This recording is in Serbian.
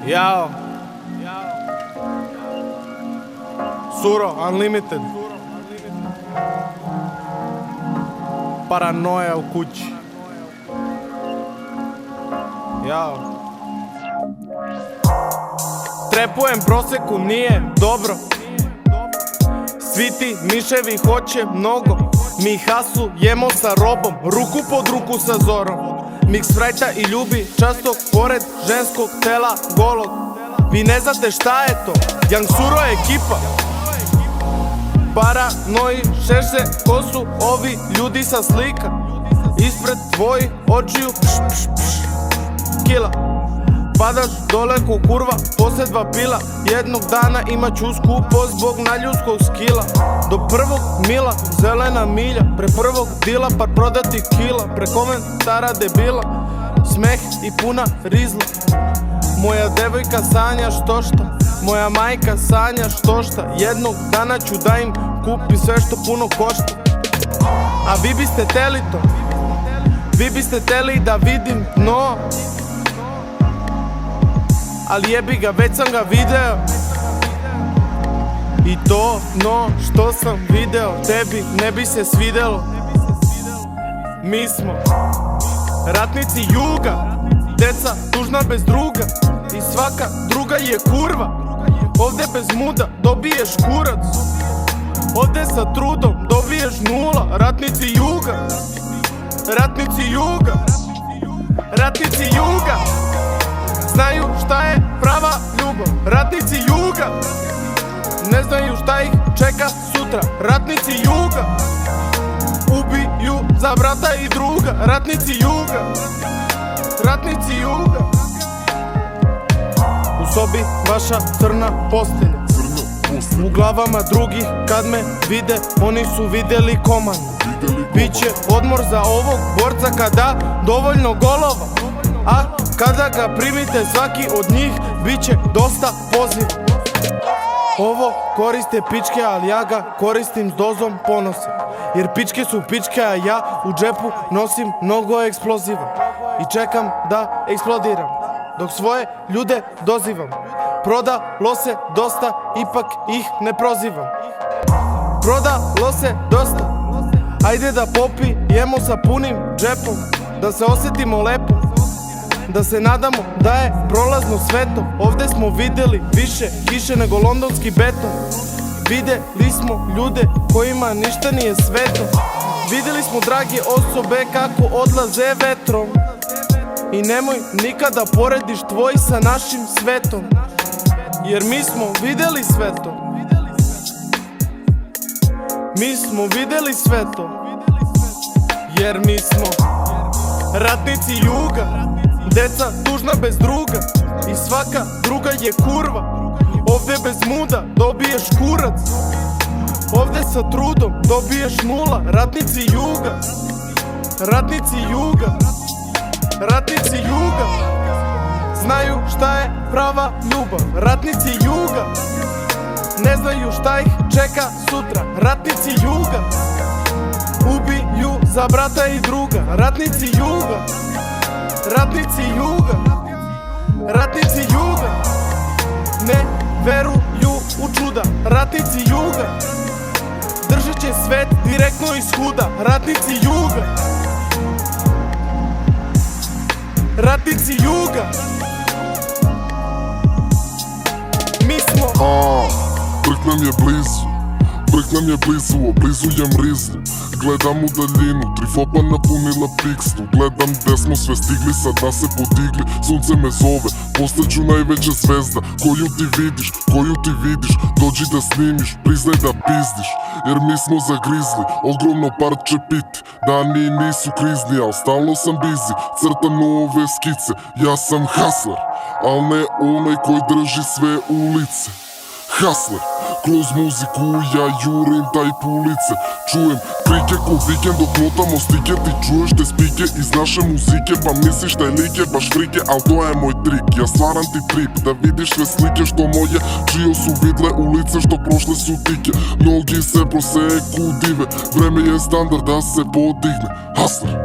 Jao Suro, Unlimited Paranoja u kući. Jao Trepujem proseku, nije dobro. Svi ti miševi hoće mnogo. Mi hasu jemo sa robom, ruku pod ruku sa Zorom. Mix frajta i ljubi často pored ženskog tela golog. Vi ne znate šta je to, Young Suro ekipa. Paranoji šeše, ko su ovi ljudi sa slika. Ispred tvojih očiju kila. Padaš dole ko kurva, poslije 2 pila. Jednog dana imat ću skupo zbog naljudskog skila. Do prvog mila, zelena milja. Pre prvog dila par prodati kila. Pre komentara debila, smeh i puna rizla. Moja devojka sanja štošta, moja majka sanja štošta. Jednog dana ću da im kupi sve što puno košta. A vi biste teli to, vi biste teli da vidim dno. Ali jebi ga, već sam ga video. I to no što sam video tebi ne bi se svidelo. Mi smo ratnici juga, deca tužna bez druga. I svaka druga je kurva. Ovdje bez muda dobiješ kurac. Ovdje sa trudom dobiješ 0. Ratnici juga, ratnici juga, ratnici juga. Znaju šta je prava ljubav. Ratnici juga ne znaju šta ih čeka sutra. Ratnici juga ubiju za brata i druga. Ratnici juga, ratnici juga. U sobi vaša crna postelja. U glavama drugih kad me vide, oni su vidjeli komand. Biće odmor za ovog borca kada dovoljno golova. A kada ga primite svaki od njih, bit će dosta poziv. Ovo koriste pičke, ali ja ga koristim s dozom ponosa. Jer pičke su pičke, a ja u džepu nosim mnogo eksploziva. I čekam da eksplodiram, dok svoje ljude dozivam. Prodalo se dosta, ipak ih ne prozivam. Prodalo se dosta, ajde da popijemo sa punim džepom. Da se osjetimo lepo, da se nadamo da je prolazno sveto. Ovdje smo vidjeli više kiše nego londonski beton. Vidjeli smo ljude kojima ništa nije sveto. Vidjeli smo drage osobe kako odlaze vetrom. I nemoj nikada porediš tvoj sa našim svetom. Jer mi smo vidjeli sve to. Mi smo vidjeli sve to. Jer mi smo ratnici juga, deca tužna bez druga. I svaka druga je kurva. Ovdje bez muda dobiješ kurac. Ovdje sa trudom dobiješ 0. Ratnici juga, ratnici juga, ratnici juga. Znaju šta je prava ljubav. Ratnici juga ne znaju šta ih čeka sutra. Ratnici juga ubiju za brata i druga. Ratnici juga, ratnici juga, ratnici juga ne veruju u čuda. Ratnici juga držat će svet direktno iz huda. Ratnici juga, ratnici juga. Mi smo Brk nam je blizu, brk nam je blizu, oblizujem rizlu. Gledam u daljinu, trifopa napunila pikslu. Gledam gde smo sve stigli, sad nas se podigli. Sunce me zove, postaću najveća zvezda. Koju ti vidiš, koju ti vidiš. Dođi da snimiš, priznaj da pizdiš. Jer mi smo zagrizli, ogromno parče piti. Dani nisu krizni, al stalno sam busy. Crtam nove skice, ja sam hustler, al ne onaj koji drži sve ulice. Hustler, kroz muziku ja jurim taj ulice. Čujem krike ko vikend dok notamo stike. Ti čuješ te spike iz naše muzike, pa misliš taj lik je baš frike, al to je moj trik. Ja stvaram ti trip, da vidiš sve slike što moje čio su vidle ulice što prošle su tike. Mnogi se proseku dive, vreme je standard da se podigne. Hustler.